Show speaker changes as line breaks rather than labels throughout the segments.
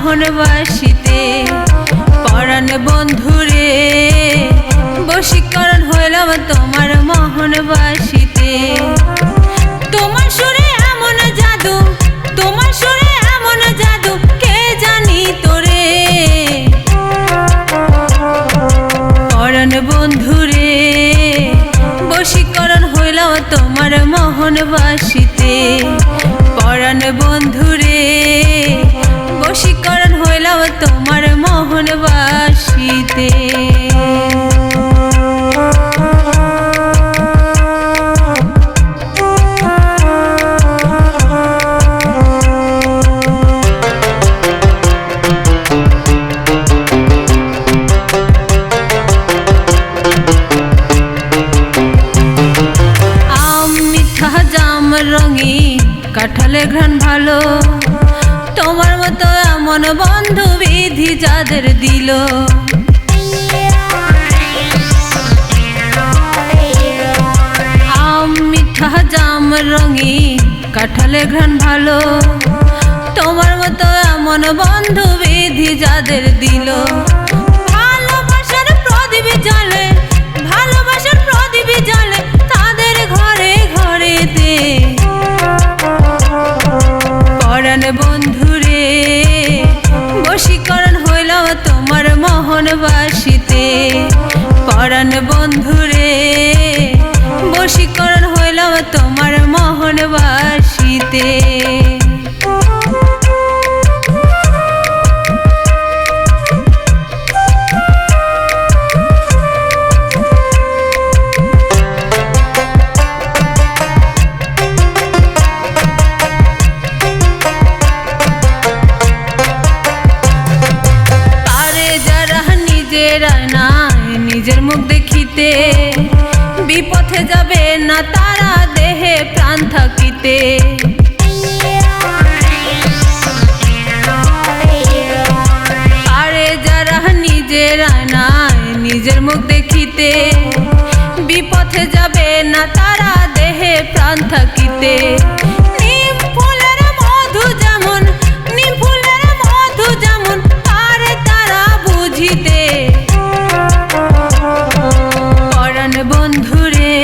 মোহনবাসীতে। পরাণ বন্ধুরে বশীকরণ হইলাম তোমার মোহনবাসীতে। তোমার সুরে এমন জাদু, তোমার সুরে এমন জাদু, কে জানি তোরে। পরাণ বন্ধুরে বশীকরণ হইলাম তোমার মোহনবাসীতে। পরাণ বন্ধুরে বশীকরণ হইলাম তোমার মোহনবাসীতে। রঙিন কাঁঠালের ঘ্রাণ ভালো, তোমার মতো এমন বন্ধু বিধি যাদের দিল। আম মিঠা জাম রঙিন কাঁঠালের ঘ্রাণ ভালো, তোমার মতো এমন বন্ধু বিধি যাদের দিল। ভালোবাসার প্রদীপ জ্বলে, ভালোবাসার প্রদীপ জ্বলে তাদের ঘরে ঘরেতে। পরাণ বন্ধুরে বশীকরণ হইলাম তোমার মোহনবাসীতে। পরাণ বন্ধুরে বশীকরণ হইলাম তোমার মোহনবাসীতে। নিজের মুখ দেখিতে বিপথে যাবে না তারা, দেহে প্রাণ থাকিতে। আরে যারা নিজের আয়নায় নিজের মুখ দেখিতে বিপথে যাবে না তারা, দেহে প্রাণ থাকিতে। নিম ফুলের মধু যেমন, নিম ফুলের মধু যেমন পারে তারা বুঝিতে। বন্ধুরে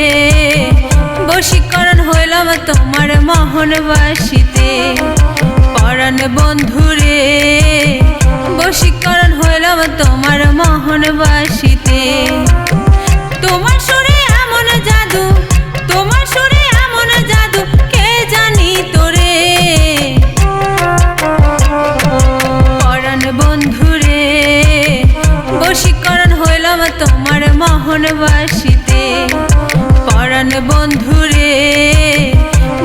বশীকরণ হইলাম তোমার মোহনবাসীতে। পরাণ বন্ধুরে বশীকরণ হইলাম তোমার মোহনবাসীতে। তোমার সুরে এমন জাদু, তোমার সুরে এমন জাদু, কে জানি তোরে। পরাণ বন্ধুরে বশীকরণ হইলাম তোমার মোহনবাসীতে। পরাণ বন্ধুরে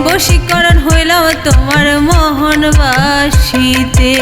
বশীকরণ হইলাম তোমার মোহনবাসীতে।